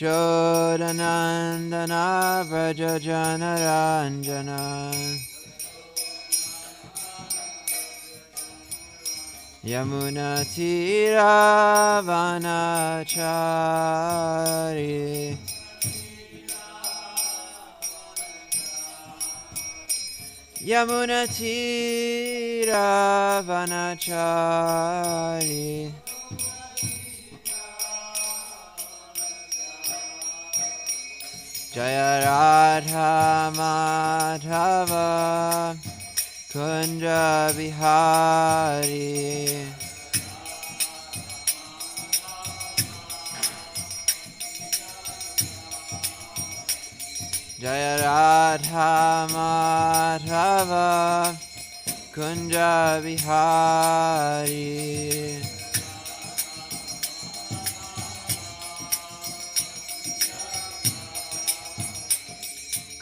Yashodanandana Vraja Janaranjana Yamuna Tira Vanachari Yamuna Tira Vanachari Jaya Radha Madhava Kunja Vihari Jaya Radha Madhava Kunja Vihari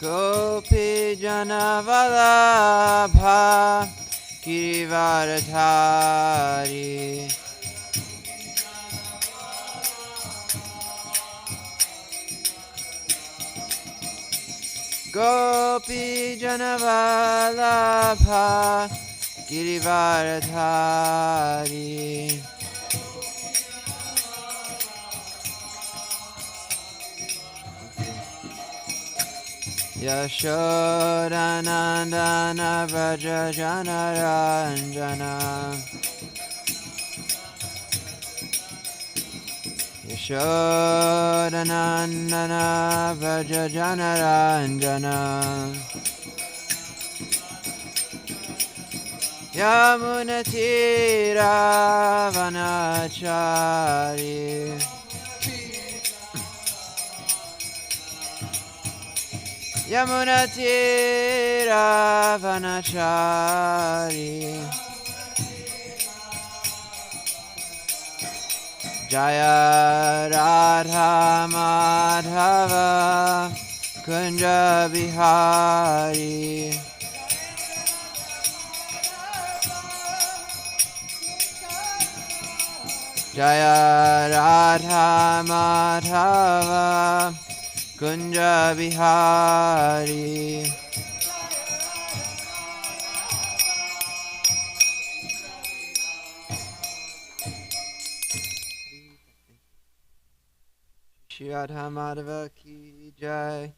Gopi Jana Vallabha Girivaradhari Gopi Jana Vallabha Girivaradhari Yashodanandana Vraja Janaranjana Yashodanandana Vraja Janaranjana Yamunatira Vanachari Yamuna Tira Vanachari Jaya Radha Madhava Kunja Bihari Jaya Radha Madhava Kunja Bihari Shri Radha Madhava Ki Jai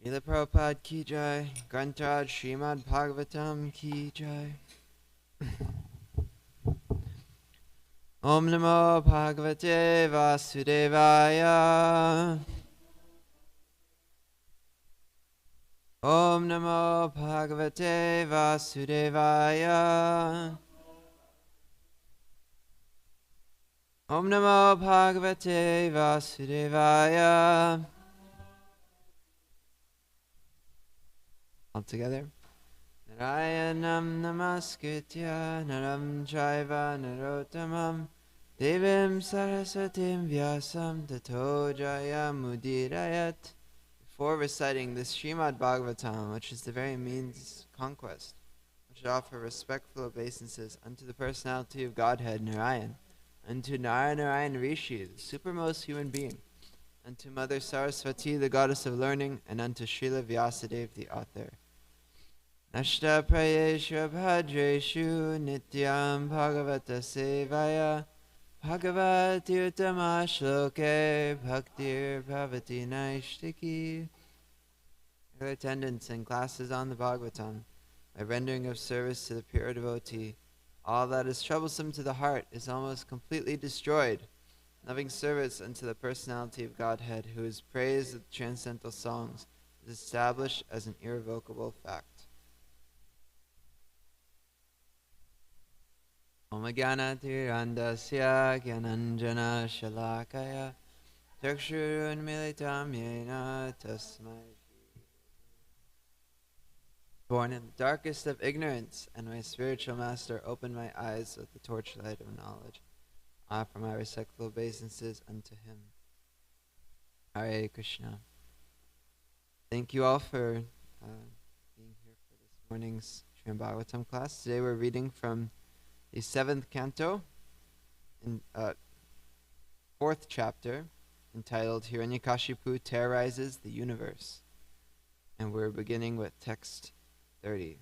Srila Prabhupada Ki Jai Grantaraj Srimad Bhagavatam Ki Jai Om Namo Bhagavate Vasudevaya Om Namo Bhagavate Vasudevaya Om Namo Bhagavate Vasudevaya All together. Narayanam Namaskritya Naram Chaiva Narottamam Devim Saraswatim Vyasam Tato Jayamudirayat. Before reciting this Srimad Bhagavatam, which is the very means of conquest, we should offer respectful obeisances unto the personality of Godhead, Narayan, unto Narayan Rishi, the supermost human being, unto Mother Saraswati, the goddess of learning, and unto Srila Vyasadeva, the author. Nashta Prayeshu Bhadreshu Nityam Bhagavata Sevaya Bhagavati Uttama Shloke Bhaktir Bhavati Naishtiki. Your attendance in classes on the Bhagavatam, by rendering of service to the pure devotee, all that is troublesome to the heart is almost completely destroyed. Loving service unto the personality of Godhead, who is praised with transcendental songs, is established as an irrevocable fact. Om Gyanatirantasya Gyananjana Shalakaya Chakshurun Militam Yena Tasmai. Born in the darkest of ignorance, and my spiritual master opened my eyes with the torchlight of knowledge. I offer my respectful obeisances unto him. Hare Krishna. Thank you all for being here for this morning's Srimad Bhagavatam class. Today we're reading from the 7th canto, in 4th chapter, entitled Hiranyakashipu Terrorizes the Universe. And we're beginning with text 30.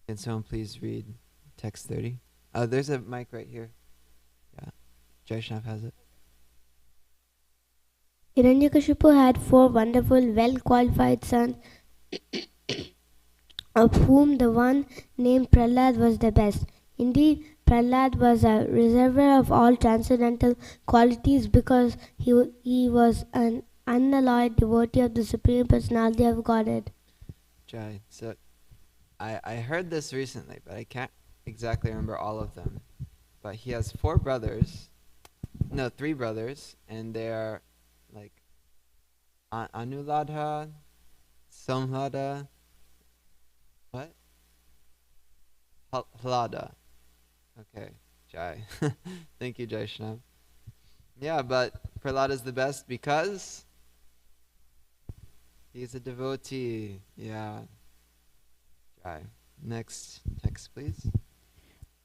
Can someone please read text 30? There's a mic right here. Yeah, Jaishnav has it. Hiranyakashipu had 4 wonderful, well-qualified sons, of whom the one named Prahlad was the best. Indeed, Prahlad was a reservoir of all transcendental qualities because he was an unalloyed devotee of the Supreme Personality of Godhead. Jai, so I heard this recently, but I can't exactly remember all of them. But he has 3 brothers, and they are like Anuladha, Samhada, what? Hlada. Okay, Jai. Thank you, Jaishnav. Yeah, but Prahlad is the best because he's a devotee. Yeah. Jai. Next text, please.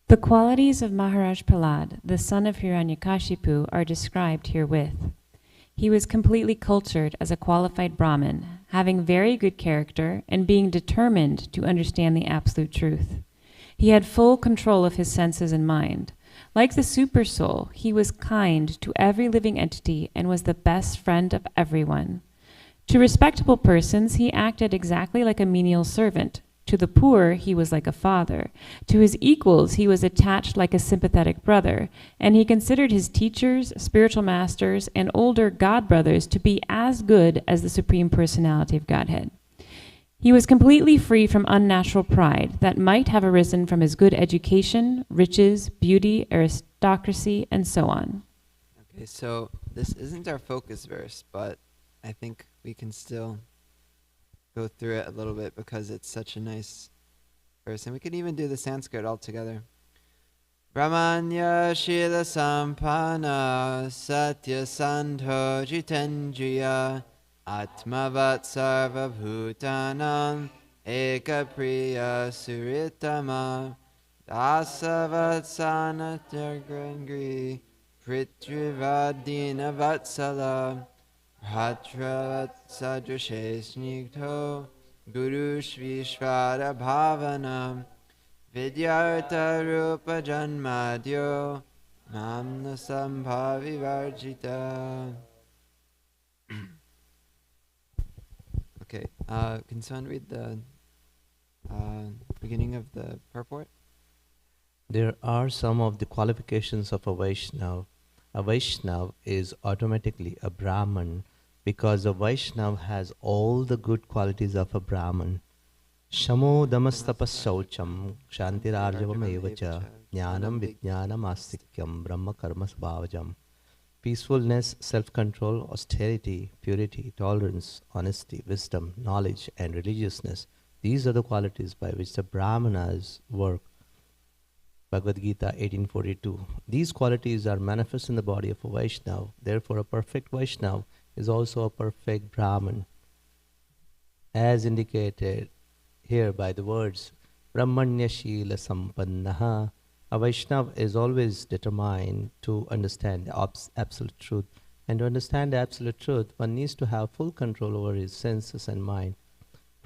The qualities of Maharaj Prahlad, the son of Hiranyakashipu, are described herewith. He was completely cultured as a qualified Brahmin, having very good character and being determined to understand the absolute truth. He had full control of his senses and mind. Like the super soul, he was kind to every living entity and was the best friend of everyone. To respectable persons, he acted exactly like a menial servant. To the poor, he was like a father. To his equals, he was attached like a sympathetic brother, and he considered his teachers, spiritual masters, and older god brothers to be as good as the Supreme Personality of Godhead. He was completely free from unnatural pride that might have arisen from his good education, riches, beauty, aristocracy, and so on. Okay, so this isn't our focus verse, but I think we can still go through it a little bit because it's such a nice verse. And we can even do the Sanskrit all together. Brahmanya Shila Sampana Satya Sandho Jitendriya Atmavat Sarva Bhutanam Eka Priya Suritama Dasavat Sanatyagangri Pritrivadina Vatsala Bhatravat Sadrushesnigto Guru Shvishvara Bhavanam Vidyartha Rupa Janmadyo Namna Sambhavi Varjita. Okay, can someone read the beginning of the purport? There are some of the qualifications of a Vaishnava. A Vaishnava is automatically a Brahman because a Vaishnava has all the good qualities of a Brahman. Shamo damastapas saucham kshantirarjavam evacha jnanam vijnanam astikyam brahma karma svabhajam. Peacefulness, self-control, austerity, purity, tolerance, honesty, wisdom, knowledge and religiousness. These are the qualities by which the Brahmanas work. Bhagavad Gita 1842. These qualities are manifest in the body of a Vaishnava. Therefore, a perfect Vaishnava is also a perfect Brahman. As indicated here by the words, Brahmanya Shila Sampannaha. A Vaishnava is always determined to understand the absolute truth. And to understand the absolute truth, one needs to have full control over his senses and mind.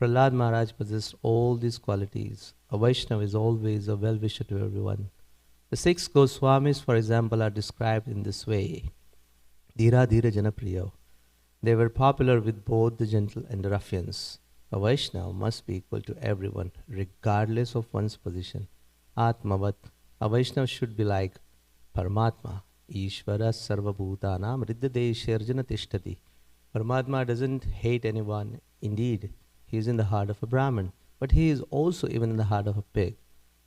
Prahlad Maharaj possessed all these qualities. A Vaishnava is always a well-wisher to everyone. The 6 Goswamis, for example, are described in this way. Dhira Dhira Janapriya. They were popular with both the gentle and the ruffians. A Vaishnava must be equal to everyone, regardless of one's position. Atmavat. A Vaishnava should be like Paramatma. Ishvara Sarva Bhutanam Riddhade Sherjana Tishtati. Paramatma doesn't hate anyone. Indeed, he is in the heart of a Brahmin, but he is also even in the heart of a pig.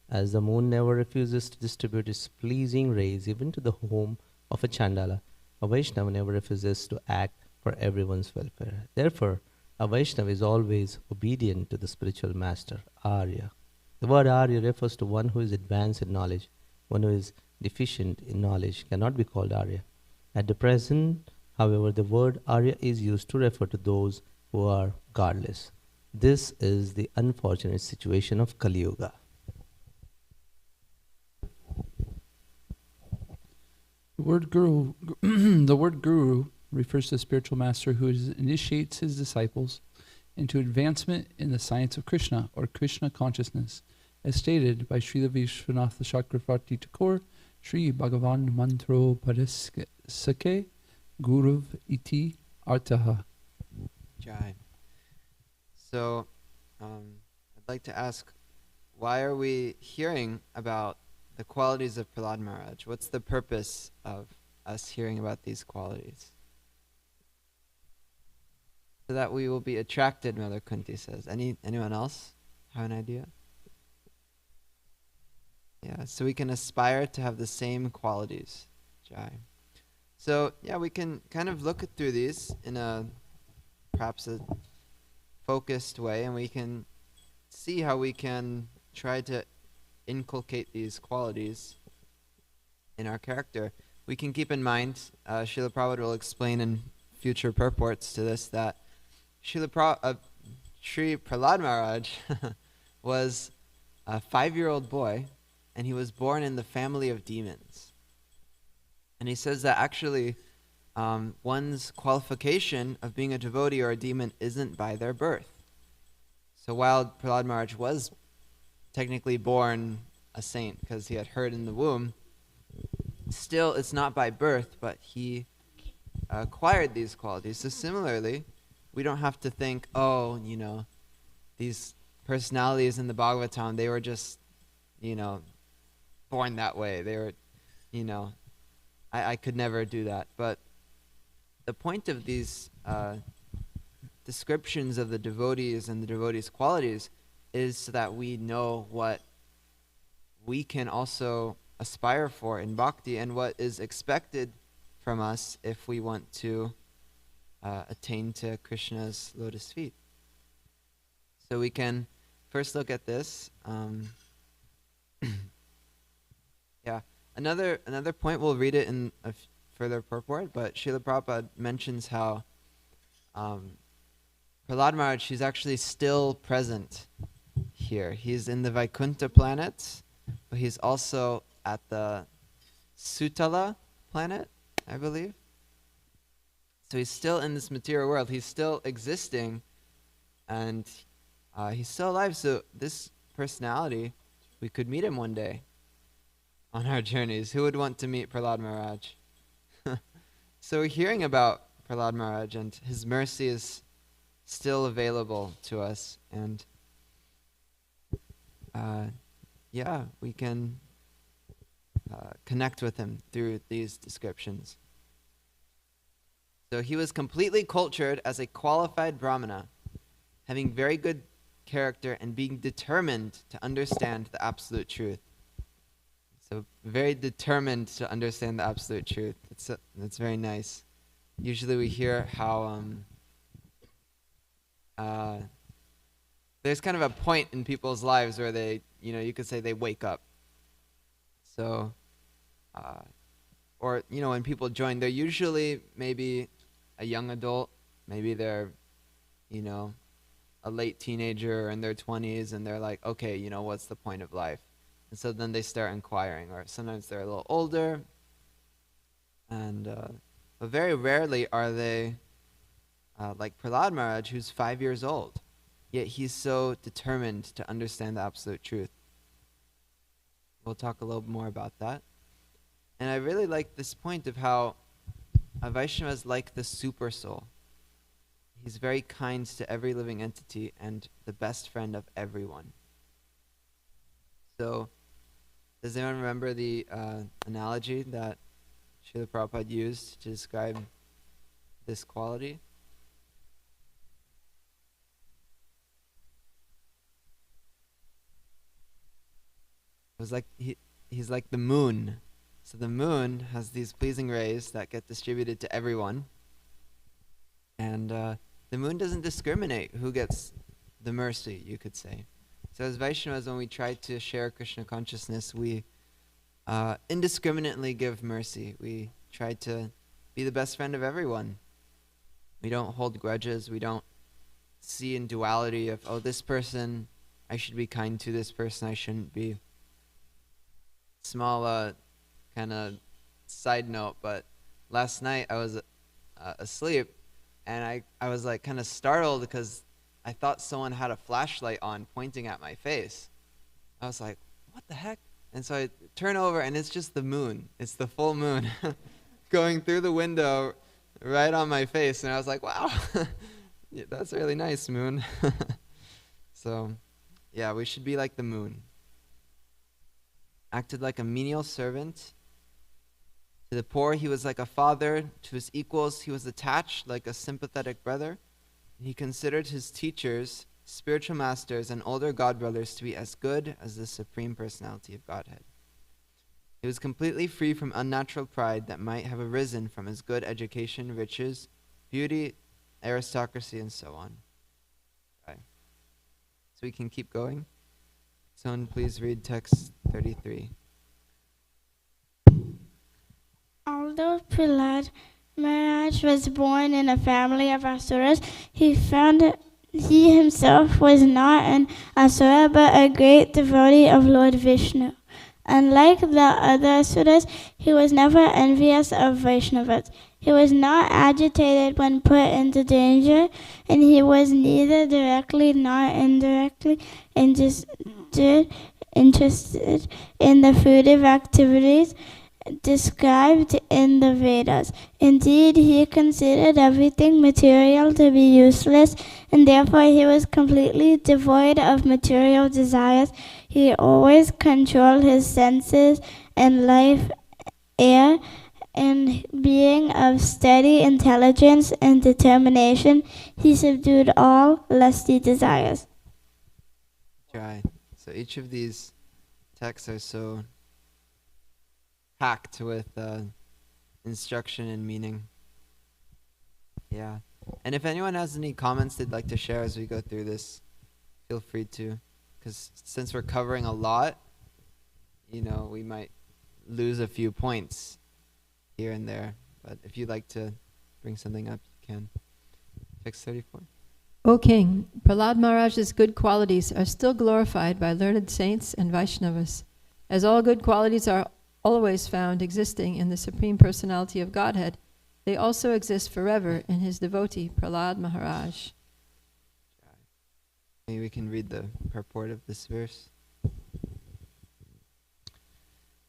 As the moon never refuses to distribute its pleasing rays even to the home of a Chandala, a Vaishnava never refuses to act for everyone's welfare. Therefore, a Vaishnava is always obedient to the spiritual master, Arya. The word Arya refers to one who is advanced in knowledge. One who is deficient in knowledge cannot be called Arya. At the present, however, the word Arya is used to refer to those who are godless. This is the unfortunate situation of Kali Yuga. The word guru, the word guru refers to a spiritual master who initiates his disciples into advancement in the science of Krishna or Krishna consciousness, as stated by Srila Vishwanatha Chakravarti Thakur, Sri Bhagavan Mantro Parisake Guruv Iti Artaha. Jai. So, I'd like to ask, why are we hearing about the qualities of Prahlad Maharaj? What's the purpose of us hearing about these qualities? So that we will be attracted, Mother Kunti says. Anyone else have an idea? Yeah, so we can aspire to have the same qualities. Jai. So, yeah, we can kind of look through these in perhaps a focused way, and we can see how we can try to inculcate these qualities in our character. We can keep in mind, Srila Prabhupada will explain in future purports to this, that Sri Prahlad Maharaj was a 5-year-old boy, and he was born in the family of demons. And he says that actually one's qualification of being a devotee or a demon isn't by their birth. So while Prahlad Maharaj was technically born a saint because he had heard in the womb, still it's not by birth, but he acquired these qualities. So similarly, we don't have to think, oh, these personalities in the Bhagavatam, they were just, born that way. They were, I could never do that. But the point of these descriptions of the devotees and the devotees' qualities is so that we know what we can also aspire for in bhakti and what is expected from us if we want to attain to Krishna's lotus feet. So we can first look at this. Yeah, another point, we'll read it in a further purport, but Srila Prabhupada mentions how Prahlad Maharaj, he's actually still present here. He's in the Vaikuntha planet, but he's also at the Sutala planet, I believe. So he's still in this material world. He's still existing, and he's still alive. So this personality, we could meet him one day on our journeys. Who would want to meet Prahlad Maharaj? So we're hearing about Prahlad Maharaj, and his mercy is still available to us. And yeah, we can connect with him through these descriptions. So he was completely cultured as a qualified Brahmana, having very good character and being determined to understand the absolute truth. So very determined to understand the absolute truth. That's very nice. Usually we hear how there's kind of a point in people's lives where they, you could say they wake up. So, or, when people join, they're usually maybe a young adult, maybe they're, a late teenager in their 20s, and they're like, okay, what's the point of life? And so then they start inquiring, or sometimes they're a little older, and but very rarely are they like Prahlad Maharaj, who's 5 years old, yet he's so determined to understand the absolute truth. We'll talk a little more about that. And I really like this point of how a Vaishnava is like the super soul. He's very kind to every living entity and the best friend of everyone. So, does anyone remember the analogy that Srila Prabhupada used to describe this quality? It was like he's like the moon. So the moon has these pleasing rays that get distributed to everyone. And the moon doesn't discriminate who gets the mercy, you could say. So as Vaishnavas, when we try to share Krishna consciousness, we indiscriminately give mercy. We try to be the best friend of everyone. We don't hold grudges. We don't see in duality of, oh, this person, I should be kind to, this person I shouldn't be. Small kind of side note, but last night I was asleep, and I was like kind of startled because I thought someone had a flashlight on pointing at my face. I was like, what the heck? And so I turn over, and it's just the moon. It's the full moon going through the window right on my face. And I was like, wow, yeah, that's really nice, moon. So, yeah, we should be like the moon. Acted like a menial servant. To the poor, he was like a father. To his equals, he was attached like a sympathetic brother. He considered his teachers, spiritual masters, and older godbrothers to be as good as the Supreme Personality of Godhead. He was completely free from unnatural pride that might have arisen from his good education, riches, beauty, aristocracy, and so on. Okay. So we can keep going. Someone please read text 33. Although Prahlad Maharaj was born in a family of asuras, he found he himself was not an asura but a great devotee of Lord Vishnu. Unlike the other asuras, he was never envious of Vaishnavas. He was not agitated when put into danger, and he was neither directly nor indirectly interested in the fruitive activities described in the Vedas. Indeed, he considered everything material to be useless, and therefore he was completely devoid of material desires. He always controlled his senses and life air, and being of steady intelligence and determination, he subdued all lusty desires. Right. So each of these texts are so packed with instruction and meaning. Yeah. And if anyone has any comments they'd like to share as we go through this, feel free to. Because since we're covering a lot, we might lose a few points here and there. But if you'd like to bring something up, you can. Text 34. O King, Prahlad Maharaj's good qualities are still glorified by learned saints and Vaishnavas, as all good qualities are always found existing in the Supreme Personality of Godhead. They also exist forever in his devotee, Prahlad Maharaj. Maybe we can read the purport of this verse.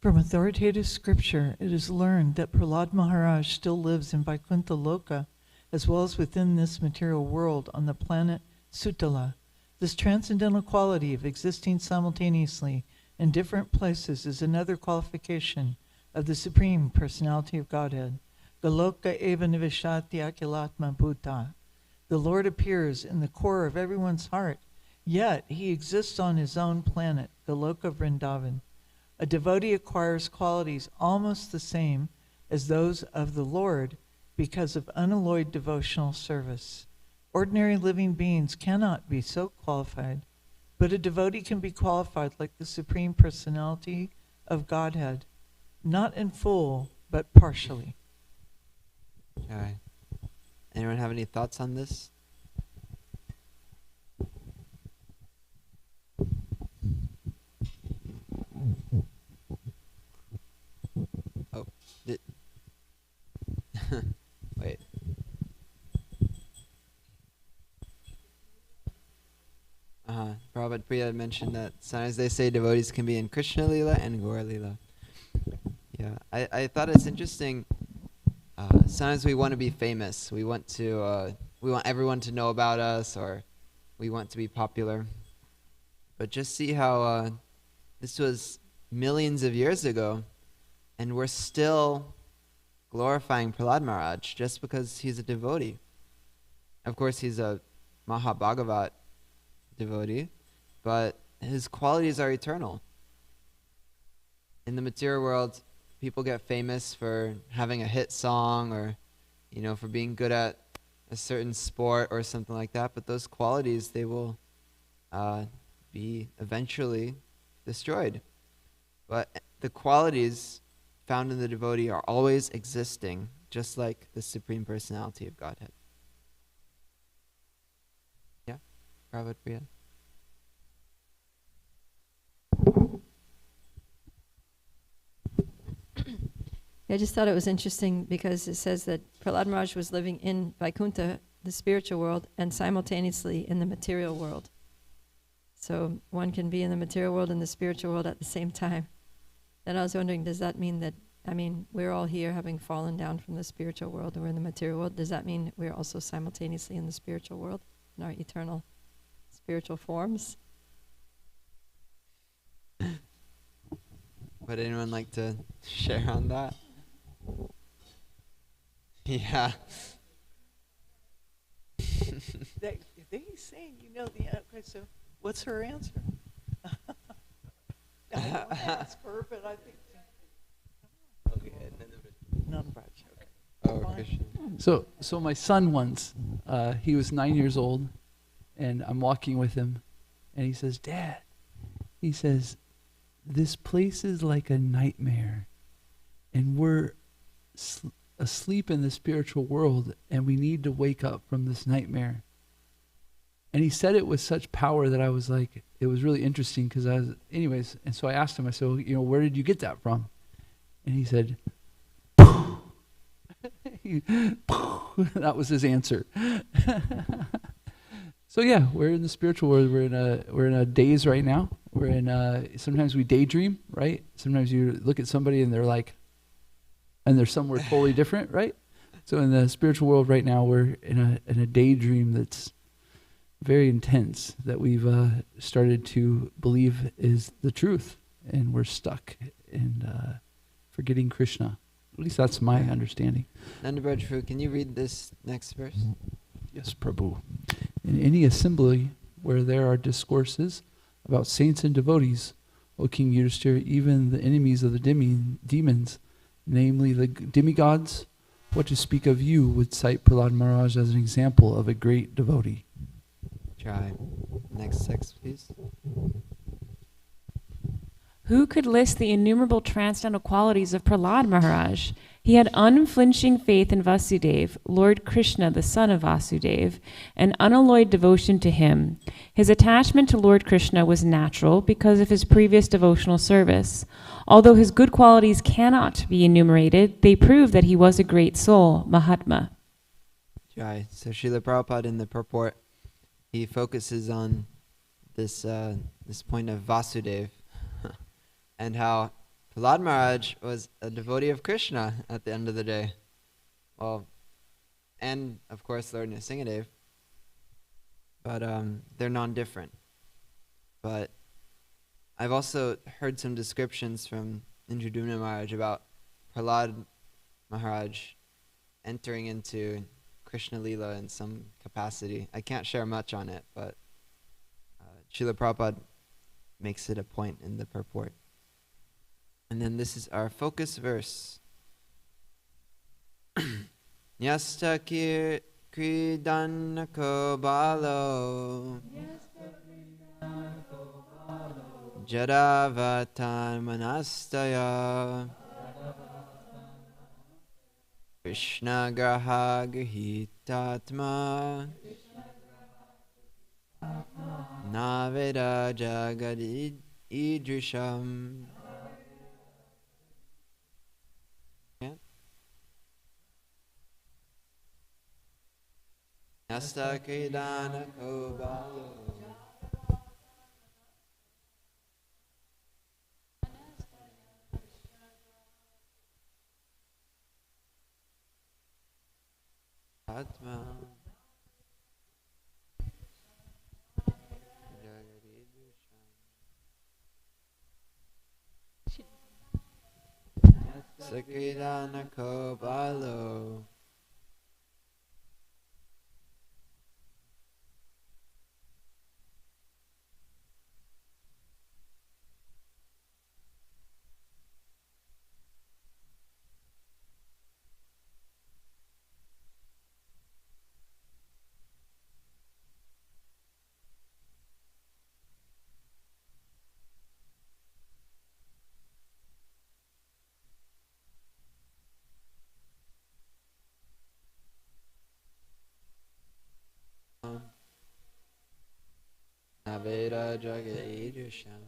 From authoritative scripture, it is learned that Prahlad Maharaj still lives in Vaikuntha Loka, as well as within this material world on the planet Sutala. This transcendental quality of existing simultaneously in different places is another qualification of the Supreme Personality of Godhead. Galoka eva nivishati akilatma bhuta. The Lord appears in the core of everyone's heart, yet he exists on his own planet, Galoka Vrindavan. A devotee acquires qualities almost the same as those of the Lord because of unalloyed devotional service. Ordinary living beings cannot be so qualified, but a devotee can be qualified like the Supreme Personality of Godhead, not in full, but partially. Okay. Anyone have any thoughts on this? Oh, wait. Prabhupada Priya mentioned that sometimes they say devotees can be in Krishna Lila and Gaura Lila. Yeah, I thought it's interesting. Sometimes we want to be famous. We want everyone to know about us, or we want to be popular. But just see how this was millions of years ago, and we're still glorifying Prahlad Maharaj just because he's a devotee. Of course, he's a Mahabhagavat devotee, but his qualities are eternal. In the material world, people get famous for having a hit song, or for being good at a certain sport or something like that, but those qualities, they will be eventually destroyed. But the qualities found in the devotee are always existing, just like the Supreme Personality of Godhead. Prabhupada Priya. I just thought it was interesting because it says that Prahlad Maharaj was living in Vaikuntha, the spiritual world, and simultaneously in the material world. So one can be in the material world and the spiritual world at the same time. And I was wondering, does that mean that, we're all here having fallen down from the spiritual world and we're in the material world. Does that mean we're also simultaneously in the spiritual world, in our eternal spiritual forms? Would anyone like to share on that? Yeah. They saying you know the answer, so what's her answer? I don't ask her, but I think. Okay, Nanbraj, okay. Oh, Fine. Krishna. So my son once, he was 9 years old, and I'm walking with him, and he says, "Dad," he says, "this place is like a nightmare, and we're asleep in the spiritual world, and we need to wake up from this nightmare." And he said it with such power that I was like, it was really interesting because anyways, and so I asked him, I said, well, where did you get that from? And he said, that was his answer. So yeah, we're in the spiritual world. We're in a daze right now. We're in sometimes we daydream, right? Sometimes you look at somebody and they're somewhere totally different, right? So in the spiritual world right now, we're in a daydream that's very intense, that we've started to believe is the truth, and we're stuck in forgetting Krishna. At least that's my understanding. Nandabraj Prabhu, can you read this next verse? Yes, Prabhu. In any assembly where there are discourses about saints and devotees, O King Yudhishthira, even the enemies of the demons, namely the demigods, what to speak of you, would cite Prahlad Maharaj as an example of a great devotee. Try. Next text, please. Who could list the innumerable transcendental qualities of Prahlad Maharaj? He had unflinching faith in Vasudev, Lord Krishna, the son of Vasudev, and unalloyed devotion to him. His attachment to Lord Krishna was natural because of his previous devotional service. Although his good qualities cannot be enumerated, they prove that he was a great soul, Mahatma. Try. So Srila Prabhupada in the purport, he focuses on this point of Vasudev and how Prahlad Maharaj was a devotee of Krishna at the end of the day. Well, and of course Lord Nrsingadev, but they're non-different. But I've also heard some descriptions from Dhrstadyumna Maharaj about Prahlad Maharaj entering into Krishna Lila in some capacity. I can't share much on it, but Srila Prabhupada makes it a point in the purport. And then this is our focus verse. Nyasta kridanako balo Jadavatan manastaya Krishna graha grihitatma Naveda jagad idrisham. Nasta kridana kobalo Atma Sakridana kobalo Veda Jagadisham.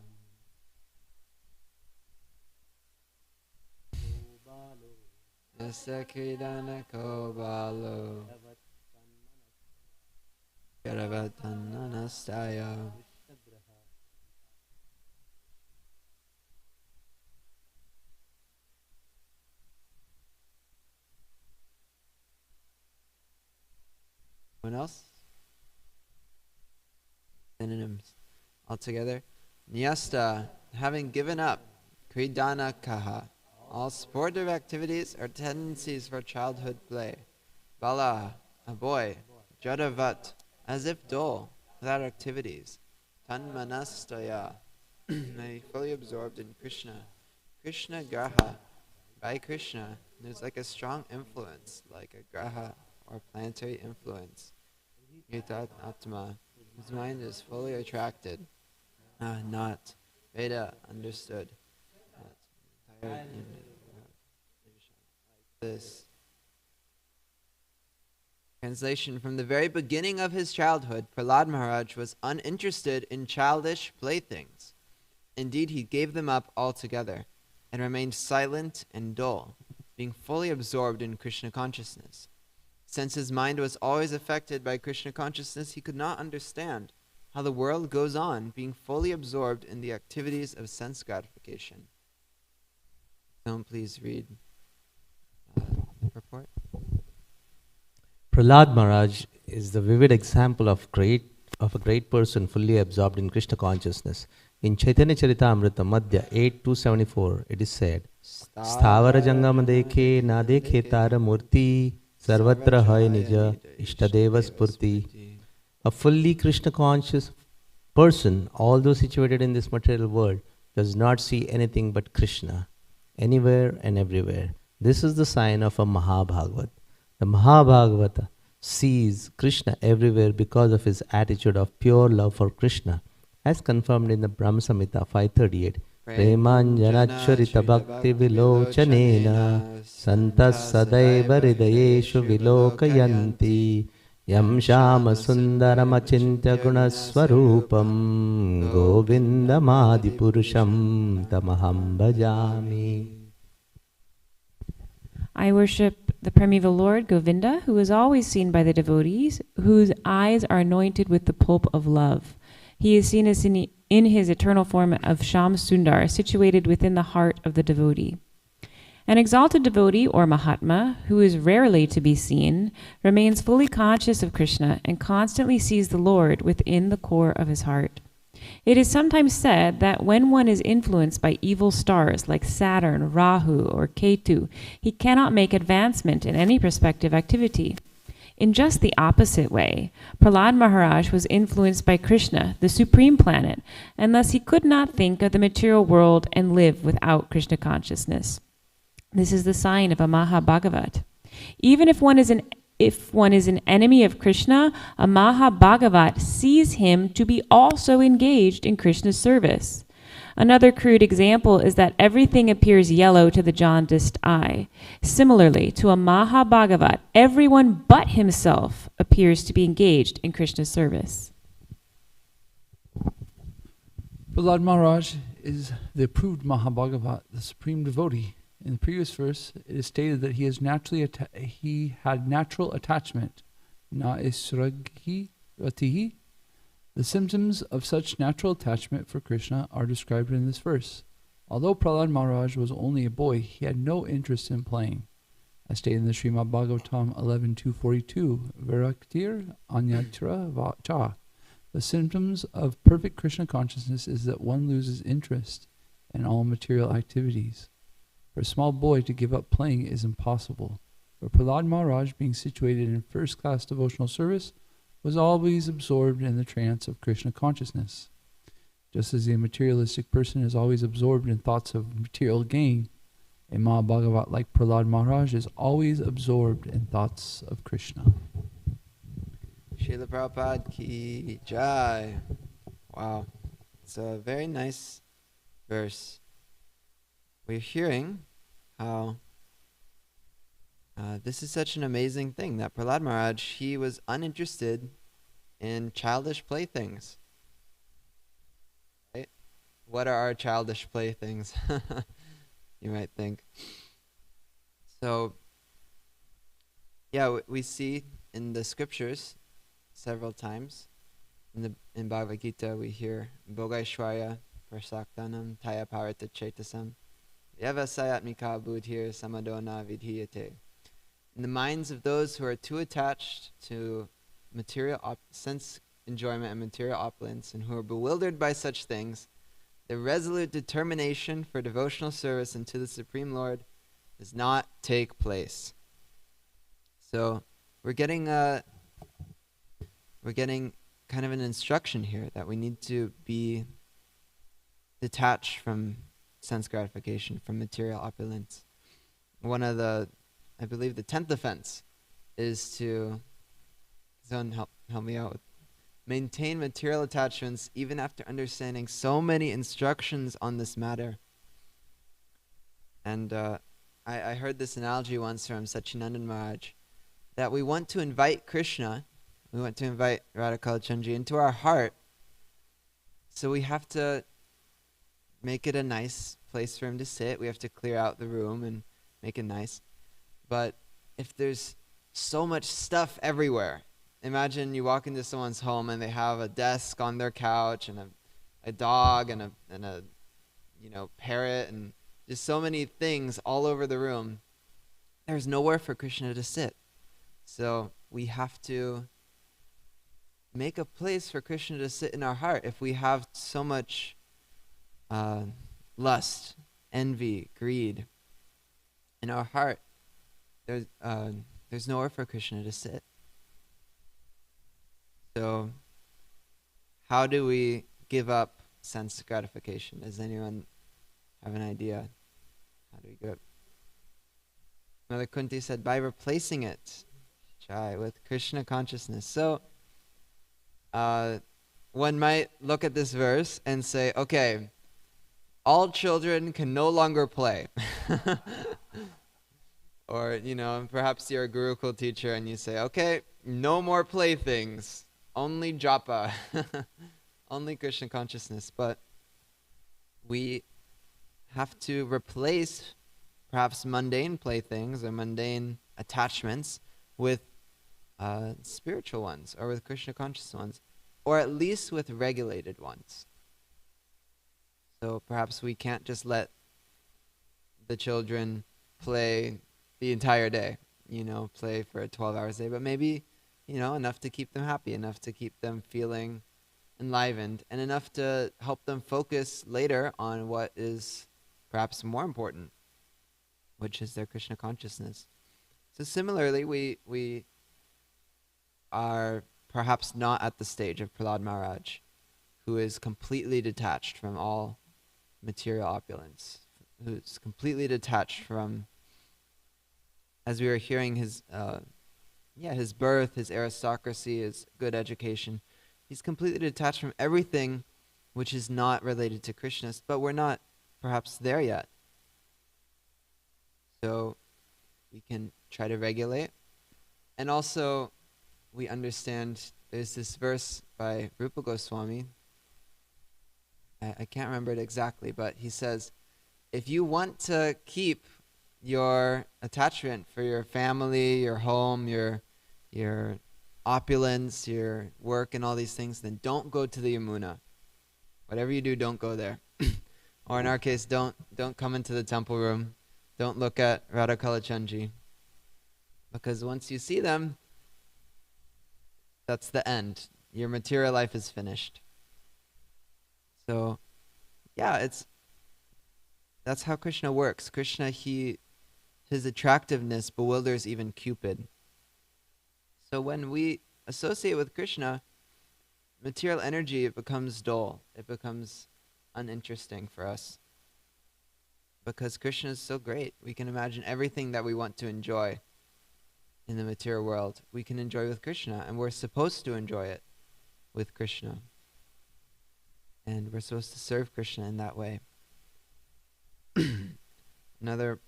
Nasakridana Kobalo Yaravatananastaya. Anyone else? Synonyms altogether. Nyasta, having given up. Kridana kaha, all sportive activities or tendencies for childhood play. Bala, a boy. Jadavat, as if dull, without activities. Tanmanastaya, fully absorbed in Krishna. Krishna graha, by Krishna, there's like a strong influence, like a graha or planetary influence. Yutat Atma, his mind is fully attracted, not Veda, understood. This translation: from the very beginning of his childhood, Prahlad Maharaj was uninterested in childish playthings. Indeed, he gave them up altogether and remained silent and dull, being fully absorbed in Krishna consciousness. Since his mind was always affected by Krishna consciousness, he could not understand how the world goes on, being fully absorbed in the activities of sense gratification. Don't please read report. Prahlad Maharaj is the vivid example of a great person fully absorbed in Krishna consciousness. In Chaitanya Charitamrita Madhya 8.274, it is said, Sthavara Jangama dekhe na dekhe tara murti sarvatra hai nija ishtadeva spurti. A fully Krishna conscious person, although situated in this material world, does not see anything but Krishna, anywhere and everywhere. This is the sign of a Mahabhagavat. The Mahabhagavata sees Krishna everywhere because of his attitude of pure love for Krishna, as confirmed in the Brahma Samhita 538. Premanjanacharita bhakti vilochanena santas sadaiva hridayeshu vilokayanti yam shama sundaram achintya gunaswarupam govindamadi purusham tamaham bhajami. I worship the primeval Lord Govinda, who is always seen by the devotees, whose eyes are anointed with the pulp of love. He is seen as in his eternal form of Sham Sundar, situated within the heart of the devotee. An exalted devotee, or Mahatma, who is rarely to be seen, remains fully conscious of Krishna and constantly sees the Lord within the core of his heart. It is sometimes said that when one is influenced by evil stars like Saturn, Rahu, or Ketu, he cannot make advancement in any prospective activity. In just the opposite way, Prahlad Maharaj was influenced by Krishna, the supreme planet, and thus he could not think of the material world and live without Krishna consciousness. This is the sign of a Mahabhagavat. Even if one is an enemy of Krishna, a Mahabhagavat sees him to be also engaged in Krishna's service. Another crude example is that everything appears yellow to the jaundiced eye. Similarly, to a Mahabhagavat, everyone but himself appears to be engaged in Krishna's service. Prahlad Maharaj is the approved Mahabhagavat, the supreme devotee. In the previous verse, it is stated that he had natural attachment, na isragi ratihi. The symptoms of such natural attachment for Krishna are described in this verse. Although Prahlad Maharaj was only a boy, he had no interest in playing. As stated in the Srimad Bhagavatam 11.242, Viraktir anyatra vacha. The symptoms of perfect Krishna consciousness is that one loses interest in all material activities. For a small boy to give up playing is impossible. But Prahlad Maharaj, being situated in first-class devotional service, was always absorbed in the trance of Krishna consciousness. Just as a materialistic person is always absorbed in thoughts of material gain, a Mahabhagavat like Prahlad Maharaj is always absorbed in thoughts of Krishna. Srila Prabhupada ki jai. Wow. It's a very nice verse. We're hearing how this is such an amazing thing, that Prahlad Maharaj, he was uninterested in childish playthings. what are our childish playthings? You might think. So, yeah, we see in the scriptures several times. In Bhagavad Gita, we hear Bhogaishwarya Prasaktanam Taya Parata Chetasam Yavasayatmika Buddhir Samadona Vidhiyate. In the minds of those who are too attached to material sense enjoyment and material opulence, and who are bewildered by such things, the resolute determination for devotional service unto the Supreme Lord does not take place. So we're getting kind of an instruction here that we need to be detached from sense gratification, from material opulence. One of I believe the 10th offense is to, Zon, help me out, maintain material attachments even after understanding so many instructions on this matter. And I heard this analogy once from Sachinandan Maharaj, that we want to invite Krishna, we want to invite Radhakalachandji into our heart, so we have to make it a nice place for him to sit. We have to clear out the room and make it nice. But if there's so much stuff everywhere, imagine you walk into someone's home and they have a desk on their couch and a dog and a parrot and just so many things all over the room. There's nowhere for Krishna to sit. So we have to make a place for Krishna to sit in our heart. If we have so much lust, envy, greed in our heart, there's nowhere for Krishna to sit. So how do we give up sense gratification? Does anyone have an idea? How do we give up? Mother Kunti said, by replacing it, with Krishna consciousness. So one might look at this verse and say, okay, all children can no longer play. Or, perhaps you're a Gurukul teacher and you say, okay, no more playthings, only japa, only Krishna consciousness. But we have to replace perhaps mundane playthings or mundane attachments with spiritual ones, or with Krishna conscious ones, or at least with regulated ones. So perhaps we can't just let the children play the entire day, play for 12 hours a day, but maybe, enough to keep them happy, enough to keep them feeling enlivened, and enough to help them focus later on what is perhaps more important, which is their Krishna consciousness. So similarly, we are perhaps not at the stage of Prahlad Maharaj, who is completely detached from all material opulence, who's completely detached from, as we were hearing, his birth, his aristocracy, his good education. He's completely detached from everything which is not related to Krishna, but we're not perhaps there yet. So we can try to regulate. And also, we understand there's this verse by Rupa Goswami. I can't remember it exactly, but he says, if you want to keep your attachment for your family, your home, your opulence, your work and all these things, then don't go to the Yamuna. Whatever you do, don't go there. Or in our case, don't come into the temple room. Don't look at Radhakalachandji. Because once you see them, that's the end. Your material life is finished. So, yeah, that's how Krishna works. Krishna, his attractiveness bewilders even Cupid. So when we associate with Krishna, material energy, it becomes dull. It becomes uninteresting for us. Because Krishna is so great. We can imagine everything that we want to enjoy in the material world, we can enjoy with Krishna, and we're supposed to enjoy it with Krishna. And we're supposed to serve Krishna in that way. Another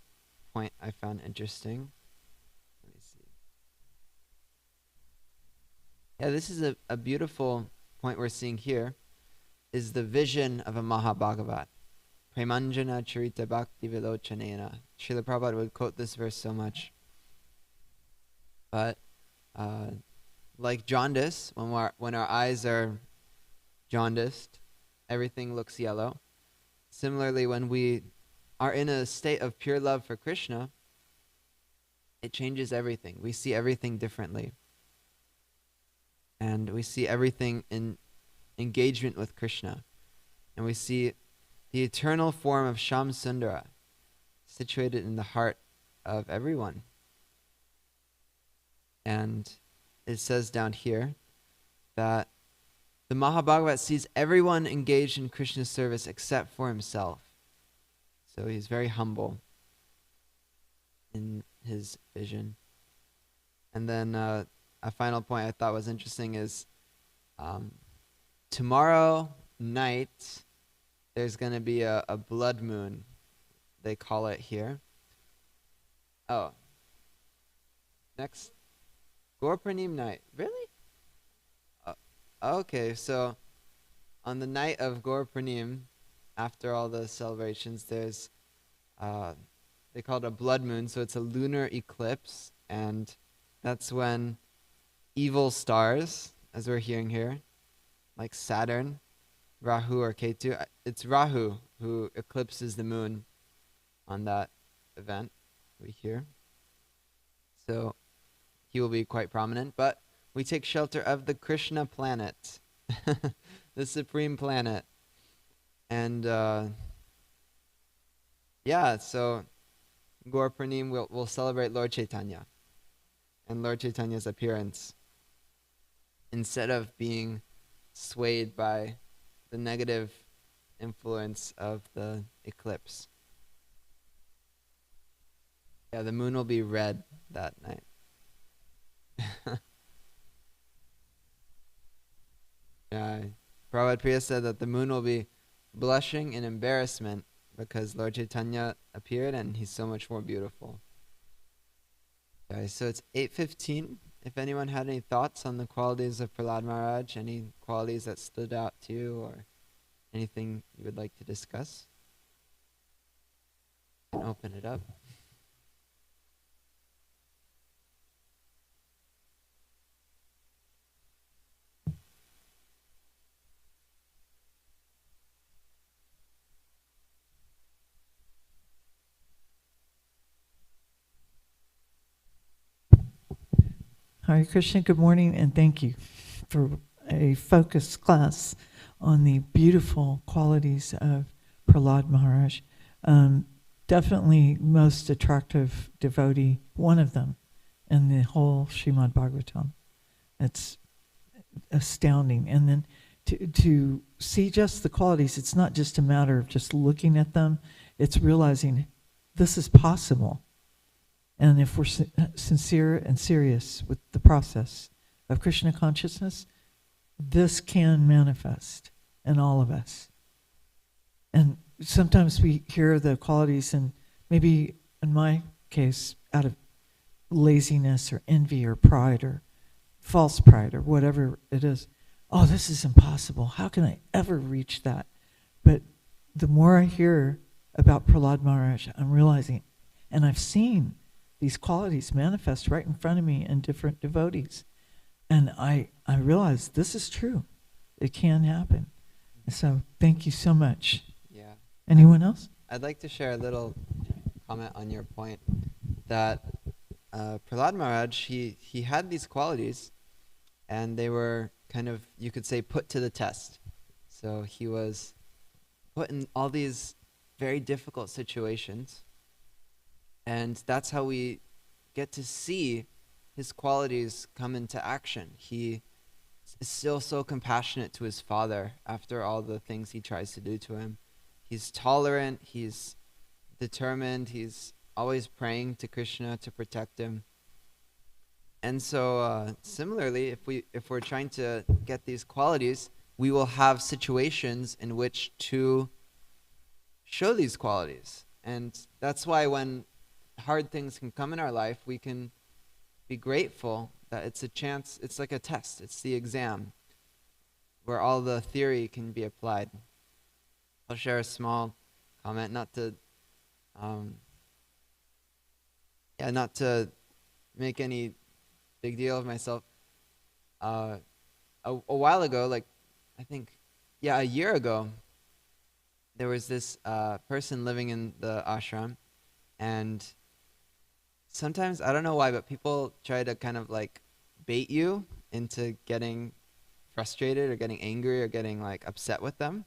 point I found interesting. Let me see. Yeah, this is a beautiful point we're seeing here. is the vision of a Mahabhagavat. Premanjana Charita Bhakti Vilochanena. Srila Prabhupada would quote this verse so much. But like jaundice, when our eyes are jaundiced, everything looks yellow. Similarly, when we are in a state of pure love for Krishna, it changes everything. We see everything differently. And we see everything in engagement with Krishna. And we see the eternal form of Sham Sundara situated in the heart of everyone. And it says down here that the Mahabhagavat sees everyone engaged in Krishna's service except for himself. So he's very humble in his vision. And then a final point I thought was interesting is tomorrow night there's going to be a blood moon, they call it here. Oh, next Gaurapranim night. Really? Okay, so on the night of Gaurapranim, after all the celebrations, there's they call it a blood moon, so it's a lunar eclipse, and that's when evil stars, as we're hearing here, like Saturn, Rahu or Ketu, it's Rahu who eclipses the moon on that event we hear. So he will be quite prominent, but we take shelter of the Krishna planet, the supreme planet. And yeah, so Gaurapranim will celebrate Lord Chaitanya and Lord Chaitanya's appearance instead of being swayed by the negative influence of the eclipse. Yeah, the moon will be red that night. Prabhupada Priya said that the moon will be blushing in embarrassment because Lord Chaitanya appeared and he's so much more beautiful. So it's 8:15. If anyone had any thoughts on the qualities of Prahlad Maharaj, any qualities that stood out to you or anything you would like to discuss, you can open it up. Hare Krishna, good morning, and thank you for a focused class on the beautiful qualities of Prahlad Maharaj. Definitely most attractive devotee, one of them, in the whole Srimad Bhagavatam. It's astounding. And then to see just the qualities, it's not just a matter of just looking at them, it's realizing this is possible. And if we're sincere and serious with the process of Krishna consciousness, this can manifest in all of us. And sometimes we hear the qualities, and maybe in my case, out of laziness or envy or pride or false pride or whatever it is, oh, this is impossible. How can I ever reach that? But the more I hear about Prahlad Maharaj, I'm realizing, and I've seen these qualities manifest right in front of me in different devotees. And I realize this is true. It can happen. So thank you so much. Yeah. Anyone else? I'd like to share a little comment on your point that Prahlad Maharaj, he had these qualities and they were kind of, you could say, put to the test. So he was put in all these very difficult situations. And that's how we get to see his qualities come into action. He is still so compassionate to his father after all the things he tries to do to him. He's tolerant, he's determined, he's always praying to Krishna to protect him. And so similarly, if we're trying to get these qualities, we will have situations in which to show these qualities. And that's why when hard things can come in our life, we can be grateful that it's a chance, it's like a test, it's the exam. where all the theory can be applied. I'll share a small comment, not to make any big deal of myself. A while ago, like I think, a year ago, there was this person living in the ashram, and sometimes, I don't know why, but people try to kind of like bait you into getting frustrated or getting angry or getting like upset with them.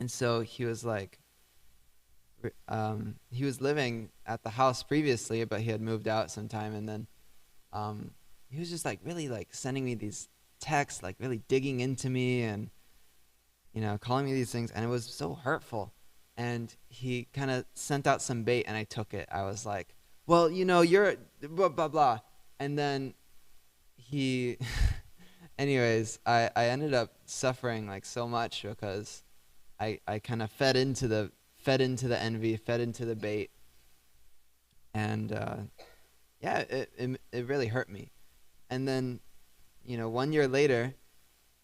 And so he was like, he was living at the house previously, but he had moved out sometime, and then he was just like really like sending me these texts, like really digging into me and, you know, calling me these things, and it was so hurtful. And he kind of sent out some bait, and I took it. I was like, well, you know, you're blah, blah, blah. And then he, anyways, I ended up suffering like so much because I kind of fed into the envy, fed into the bait. And it really hurt me. And then, you know, 1 year later,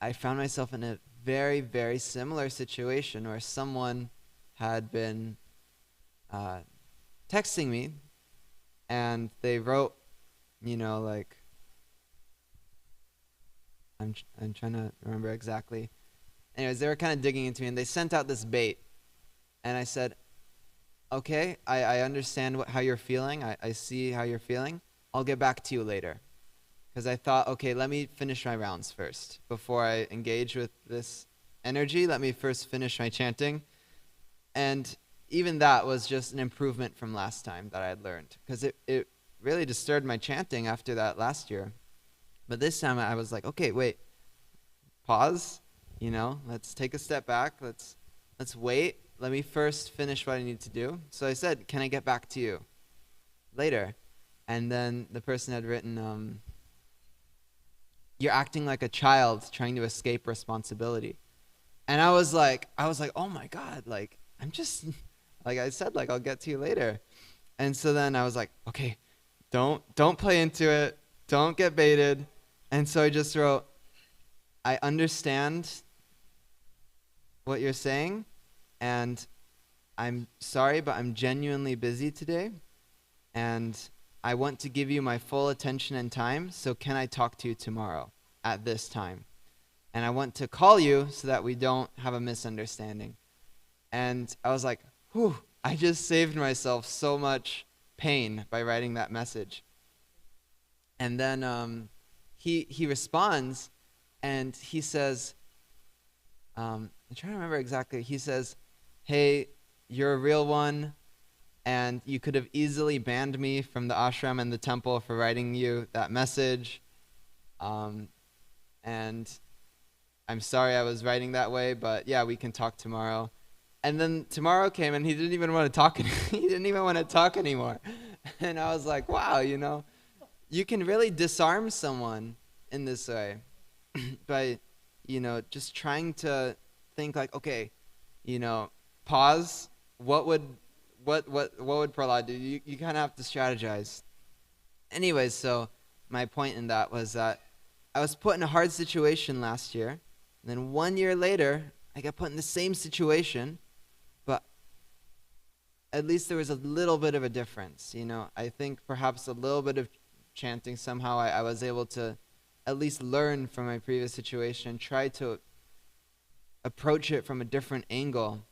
I found myself in a very, very similar situation where someone had been texting me, and they wrote, you know, like, I'm trying to remember exactly. Anyways, they were kind of digging into me, and they sent out this bait. And I said, okay, I understand how you're feeling. I see how you're feeling. I'll get back to you later. Because I thought, okay, let me finish my rounds first. Before I engage with this energy, let me first finish my chanting. And even that was just an improvement from last time that I had learned. Because it really disturbed my chanting after that last year. But this time I was like, okay, wait, pause. You know, let's take a step back. Let's wait. Let me first finish what I need to do. So I said, can I get back to you later? And then the person had written, you're acting like a child trying to escape responsibility. And I was like, oh my God, like, I'm just, like I said, like, I'll get to you later. And so then I was like, okay, don't play into it. Don't get baited. And so I just wrote, I understand what you're saying, and I'm sorry, but I'm genuinely busy today, and I want to give you my full attention and time, so can I talk to you tomorrow at this time? And I want to call you so that we don't have a misunderstanding. And I was like, whew, I just saved myself so much pain by writing that message. And then he responds, and he says, I'm trying to remember exactly. He says, hey, you're a real one, and you could have easily banned me from the ashram and the temple for writing you that message. And I'm sorry I was writing that way, but yeah, we can talk tomorrow. And then tomorrow came, and he didn't even want to talk. He didn't even want to talk anymore. And I was like, wow, you know, you can really disarm someone in this way by, you know, just trying to think like, okay, you know, pause. What would Prahlad do? You kind of have to strategize. Anyways, so my point in that was that I was put in a hard situation last year. And then 1 year later, I got put in the same situation, but at least there was a little bit of a difference. You know, I think perhaps a little bit of chanting, somehow I was able to at least learn from my previous situation and try to approach it from a different angle.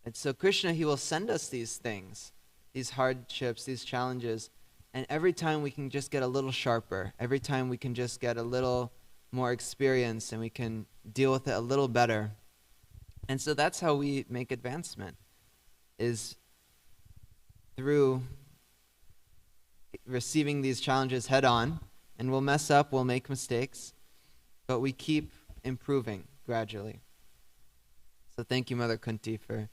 And so Krishna, he will send us these things, these hardships, these challenges, and every time we can just get a little sharper, every time we can just get a little more experience, and we can deal with it a little better. And so that's how we make advancement, is through receiving these challenges head on. And we'll mess up, we'll make mistakes, but we keep improving gradually. So thank you, Mother Kunti, for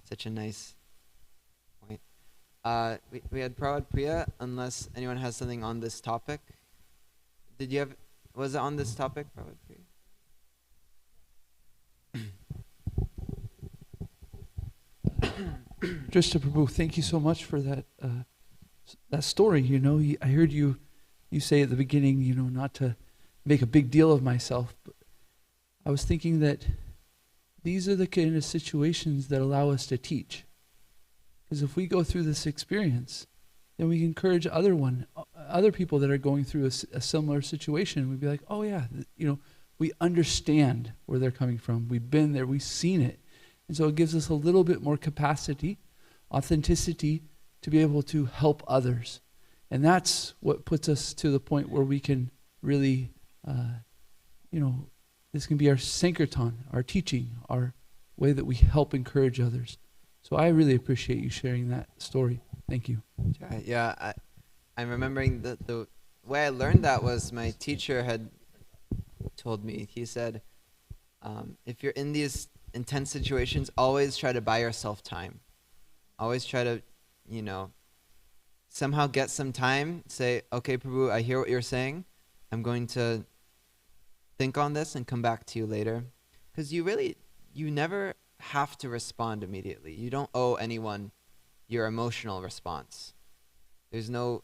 such a nice point. We had Prabhupada Priya, unless anyone has something on this topic. Was it on this topic, Prabhupada Priya? Prabhu, thank you so much for that story. You know, I heard you say at the beginning, you know, not to make a big deal of myself. I was thinking that these are the kind of situations that allow us to teach. Because if we go through this experience, then we encourage other people that are going through a similar situation. We'd be like, oh yeah, we understand where they're coming from. We've been there, we've seen it. And so it gives us a little bit more capacity, authenticity, to be able to help others. And that's what puts us to the point where we can really, this can be our Sankirtan, our teaching, our way that we help encourage others. So I really appreciate you sharing that story. Thank you. Yeah, I'm remembering the way I learned that was my teacher had told me. He said, if you're in these intense situations, always try to buy yourself time. Always try to, somehow get some time. Say, okay, Prabhu, I hear what you're saying. I'm going to think on this and come back to you later. Because you never have to respond immediately. You don't owe anyone your emotional response. There's no,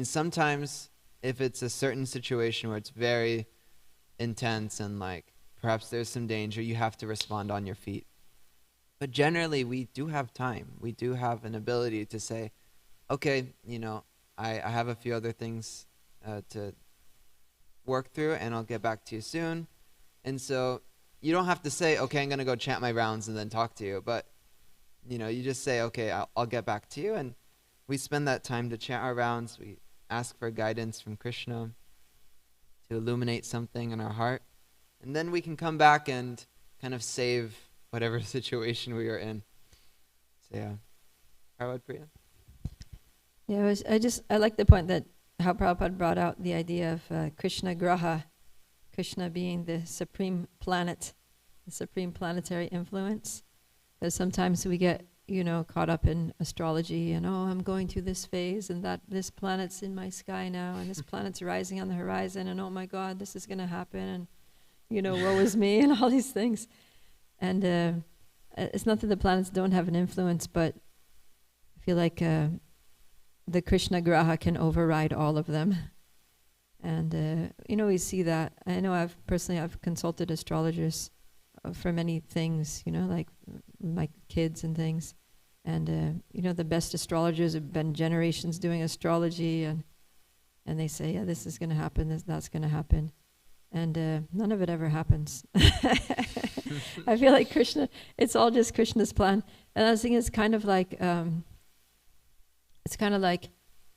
sometimes if it's a certain situation where it's very intense and perhaps there's some danger, you have to respond on your feet. But generally, we do have time. We do have an ability to say, okay, I have a few other things to work through, and I'll get back to you soon. And so you don't have to say, okay, I'm going to go chant my rounds and then talk to you. But, you just say, okay, I'll get back to you. And we spend that time to chant our rounds. We ask for guidance from Krishna to illuminate something in our heart. And then we can come back and kind of save whatever situation we are in. So yeah. Prabhupada Priya? Yeah, I like the point that how Prabhupada brought out the idea of Krishna Graha, Krishna being the supreme planet, the supreme planetary influence. Because sometimes we get, caught up in astrology and, I'm going through this phase and that this planet's in my sky now and this planet's rising on the horizon and, oh my God, this is going to happen and, woe is me and all these things. And it's not that the planets don't have an influence, but I feel like the Krishna Graha can override all of them. And, we see that. I know I've consulted astrologers for many things, like my kids and things. And, the best astrologers have been generations doing astrology and they say, yeah, this is going to happen, that's going to happen. And none of it ever happens. I feel like Krishna, it's all just Krishna's plan. And I was thinking it's kind of like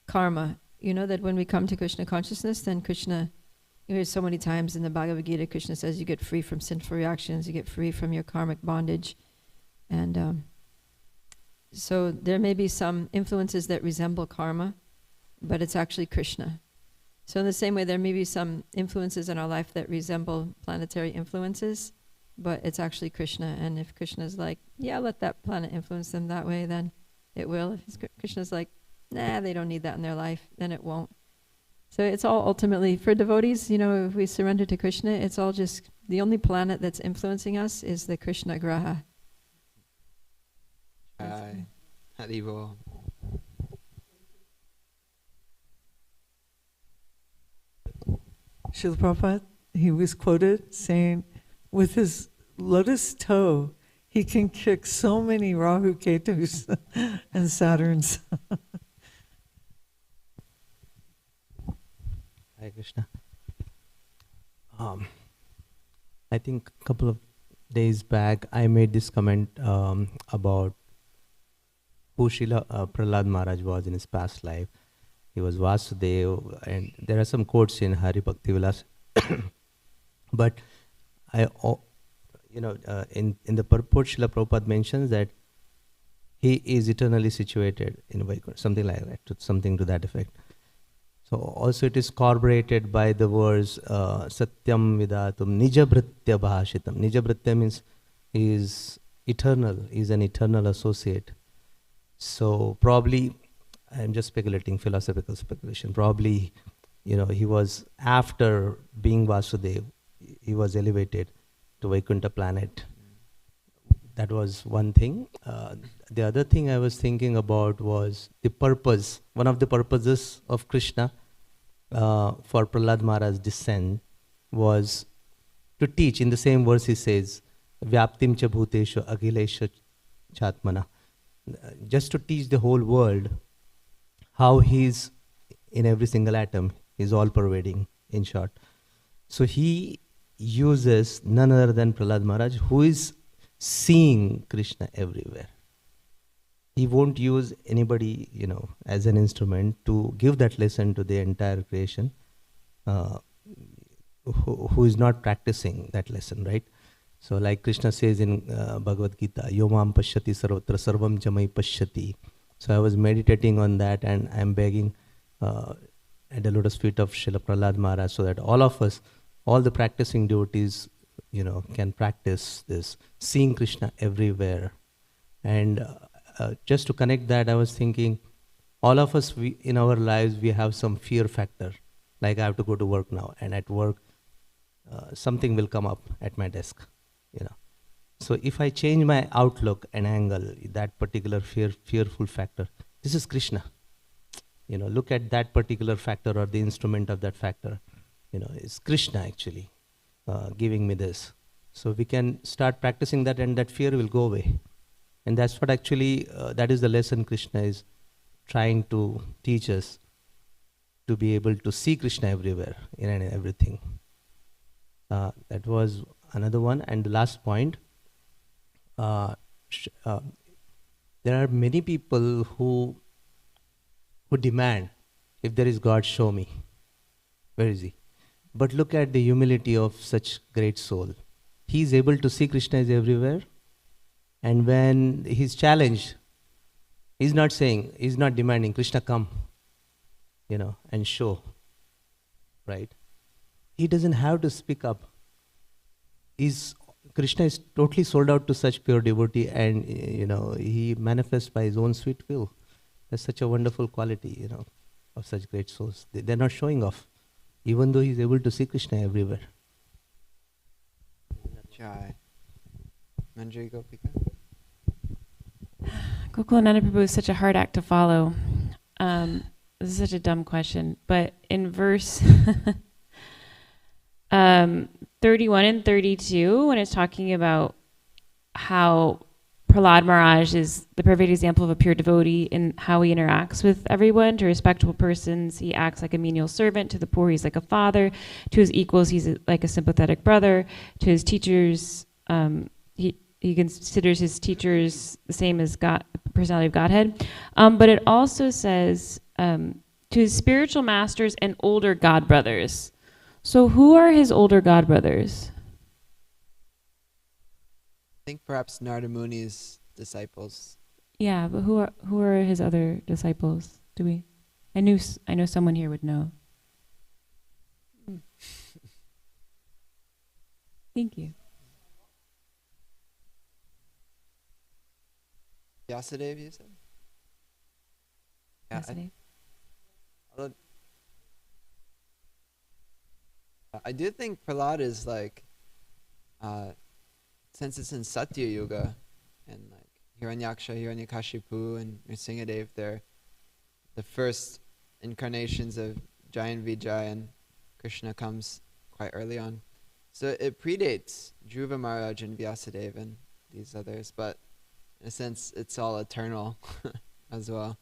karma. That when we come to Krishna consciousness, then Krishna, you hear so many times in the Bhagavad Gita, Krishna says you get free from sinful reactions, you get free from your karmic bondage. And so there may be some influences that resemble karma, but it's actually Krishna. So in the same way, there may be some influences in our life that resemble planetary influences, but it's actually Krishna. And if Krishna's like, yeah, let that planet influence them that way, then it will. If Krishna's like, nah, they don't need that in their life, then it won't. So it's all ultimately, for devotees, if we surrender to Krishna, it's all just, the only planet that's influencing us is the Krishna Graha. Hi. Haribo. Srila Prabhupada, he was quoted saying, with his lotus toe, he can kick so many Rahu Ketus and Saturns. Hare Krishna. I think a couple of days back, I made this comment about who Srila Prahlad Maharaj was in his past life. He was Vasudeva, and there are some quotes in Hari Bhakti Vilas. But in the purport, Srila Prabhupada mentions that he is eternally situated in Vaikuntha, something like that, something to that effect. So also it is corroborated by the verse Satyam Vidatum Nijabhritya Bhashitam. Nijabhritya means he is eternal, he is an eternal associate. So probably, I'm just speculating, philosophical speculation, probably, he was, after being Vasudeva, he was elevated to Vaikuntha planet. That was one thing. The other thing I was thinking about was the purpose. One of the purposes of Krishna for Prahlad Maharaj's descent was to teach. In the same verse he says, Vyaptim cha bhuteshu akhileshu chatmana. Just to teach the whole world how he's in every single atom, he's all pervading, in short. So he uses none other than Prahlad Maharaj, who is seeing Krishna everywhere. He won't use anybody, as an instrument to give that lesson to the entire creation, who is not practicing that lesson, right? So like Krishna says in Bhagavad Gita, Yomam pashyati sarvatra sarvam jamai pashyati. So I was meditating on that, and I'm begging at the lotus feet of Srila Prahlad Maharaj, so that all of us, all the practicing devotees, can practice this, seeing Krishna everywhere. And just to connect that, I was thinking, all of us, in our lives, we have some fear factor. Like I have to go to work now, and at work, something will come up at my desk, So if I change my outlook and angle, that particular fearful factor, this is Krishna. Look at that particular factor or the instrument of that factor. It's Krishna actually giving me this. So we can start practicing that, and that fear will go away. And that's what actually, that is the lesson Krishna is trying to teach us, to be able to see Krishna everywhere, in and everything. That was another one. And the last point, there are many people who demand, if there is God, show me. Where is he? But look at the humility of such great soul. He is able to see Krishna is everywhere. And when he's challenged, he's not demanding, Krishna come, and show, right? He doesn't have to speak up. Krishna is totally sold out to such pure devotee, and he manifests by his own sweet will. That's such a wonderful quality, of such great souls. They're not showing off, even though he's able to see Krishna everywhere. Jai. Manjari Gopika. Gokulananda Prabhu is such a hard act to follow. This is such a dumb question, but in verse 31 and 32, when it's talking about how Prahlad Maharaj is the perfect example of a pure devotee in how he interacts with everyone. To respectable persons, he acts like a menial servant. To the poor, he's like a father. To his equals, he's like a sympathetic brother. To his teachers, he considers his teachers the same as God, personality of Godhead. But it also says to his spiritual masters and older God brothers. So who are his older God brothers? I think perhaps Narada Muni's disciples. Yeah, but who are his other disciples? I know someone here would know. Thank you. Vyasadeva, you said? Vyasadeva. I do think Prahlad is since it's in Satya Yuga, and Hiranyaksha, Hiranyakashipu, and Nrsingadev, they're the first incarnations of Jai and Vijay, and Krishna comes quite early on. So it predates Dhruva Maharaj and Vyasadeva and these others, but in a sense it's all eternal as well.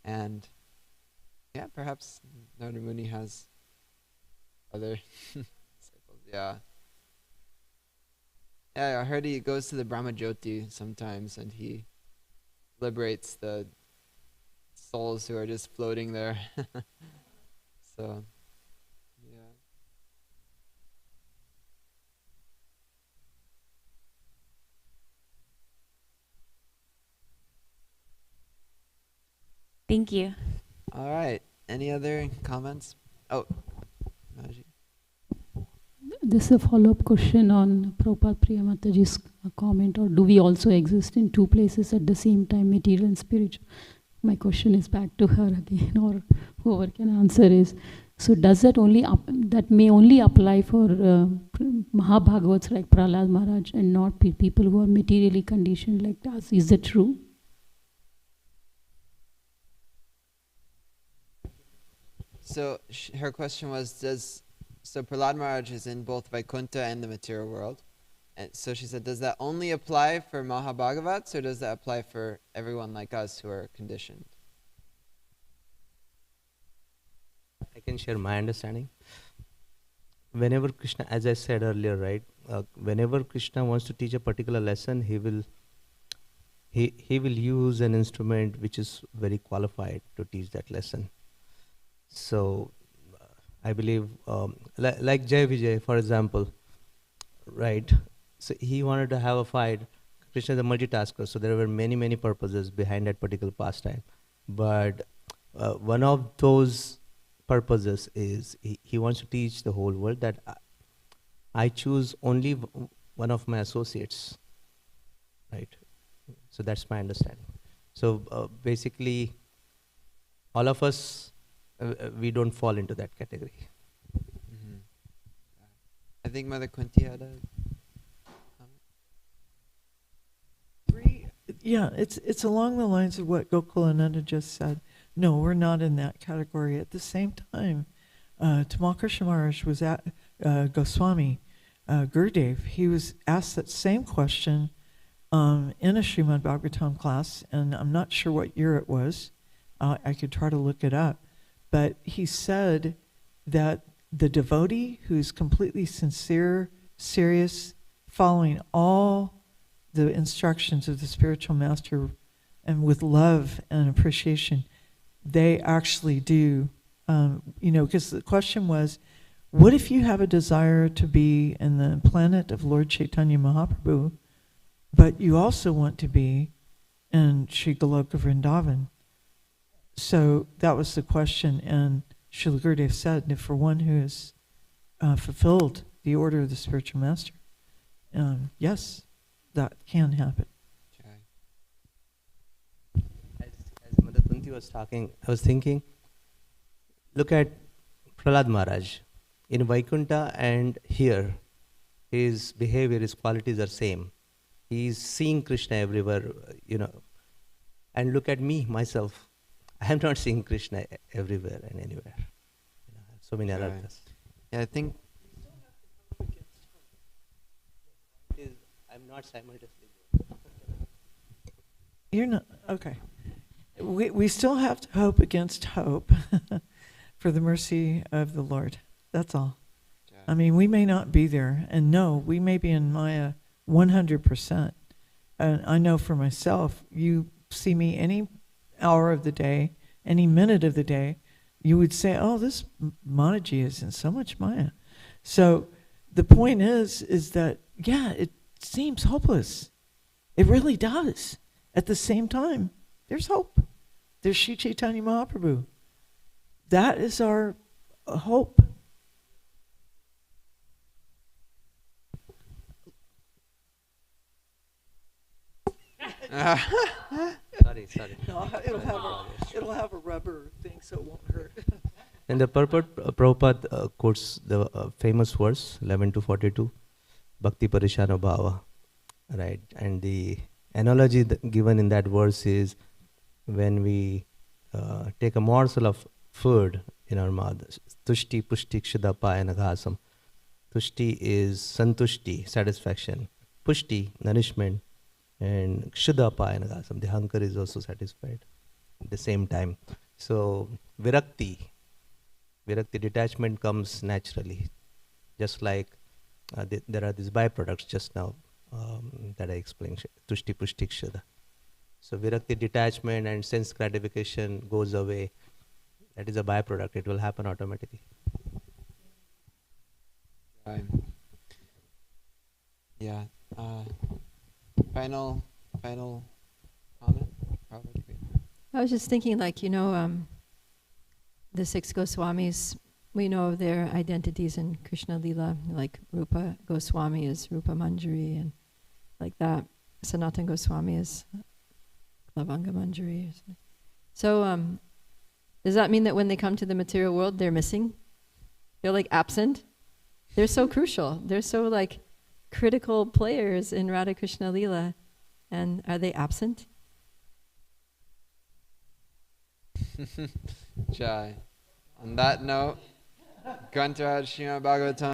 And yeah, perhaps Narada Muni has other disciples. Yeah, I heard he goes to the Brahmajyoti sometimes, and he liberates the souls who are just floating there. So, yeah. Thank you. All right. Any other comments? Oh, Maji. This is a follow-up question on Prabhupada Priyamataji's comment, or do we also exist in two places at the same time, material and spiritual? My question is back to her again, or whoever can answer is, so does that that may only apply for Mahabhagavats like Prahlad Maharaj and not people who are materially conditioned like us? Is that true? So her question was, does so Prahlad Maharaj is in both Vaikuntha and the material world. And so she said, does that only apply for Mahabhagavats, or does that apply for everyone like us who are conditioned? I can share my understanding. Whenever Krishna, as I said earlier, right, whenever Krishna wants to teach a particular lesson, he will use an instrument which is very qualified to teach that lesson. So I believe, like Jai Vijay, for example, right? So he wanted to have a fight. Krishna is a multitasker, so there were many purposes behind that particular pastime. But one of those purposes is he wants to teach the whole world that I choose only one of my associates, right? So that's my understanding. So basically, all of us, we don't fall into that category. Mm-hmm. I think Mother Kunti had a Yeah, it's along the lines of what Gokulananda just said. No, we're not in that category. At the same time, Tamal Krishna Maharaj was at Goswami Gurudev. He was asked that same question in a Srimad Bhagavatam class, and I'm not sure what year it was. I could try to look it up. But he said that the devotee who's completely sincere, serious, following all the instructions of the spiritual master and with love and appreciation, they actually do, because the question was, what if you have a desire to be in the planet of Lord Chaitanya Mahaprabhu, but you also want to be in Sri Goloka Vrindavan? So that was the question, and Srila Gurudev said that for one who has fulfilled the order of the spiritual master, yes, that can happen. As Mother Kunti was talking, I was thinking, look at Prahlad Maharaj. In Vaikuntha and here, his behavior, his qualities are same. He's seeing Krishna everywhere, And look at me, myself. I am not seeing Krishna everywhere and anywhere. I have so many anarthas. Yeah, I think I'm not simultaneously. You're not, okay. We still have to hope against hope for the mercy of the Lord. That's all. I mean, we may not be there. And no, we may be in Maya 100%. And I know for myself, you see me any hour of the day, any minute of the day, you would say, oh, this Mataji is in so much Maya. So the point is that, yeah, it seems hopeless. It really does. At the same time, there's hope. There's Sri Chaitanya Mahaprabhu. That is our hope. Sorry. No, it'll have a rubber thing so it won't hurt. And the purport, Prabhupada quotes the famous verse, 11-42, Bhakti Parishano Bhava, right? And the analogy given in that verse is when we take a morsel of food in our mouth, tushti pushti kshudha payana ghasam. Tushti is santushti, satisfaction. Pushti, nourishment. And kshudha payana ghasam, the hunger is also satisfied at the same time. So virakti, detachment comes naturally. Just like there are these byproducts just now that I explained, tushti pushti kshudha. So virakti, detachment and sense gratification goes away. That is a byproduct. It will happen automatically. Yeah. Final comment? Probably. I was just thinking, the 6 Goswamis, we know their identities in Krishna Lila, like Rupa Goswami is Rupa Manjari, and like that. Sanatana Goswami is Lavanga Manjari. So does that mean that when they come to the material world, they're missing? They're absent? They're so crucial. They're so critical players in Radha Krishna Lila. And are they absent? Jai. On that note, Kantarad Srimad Bhagavatam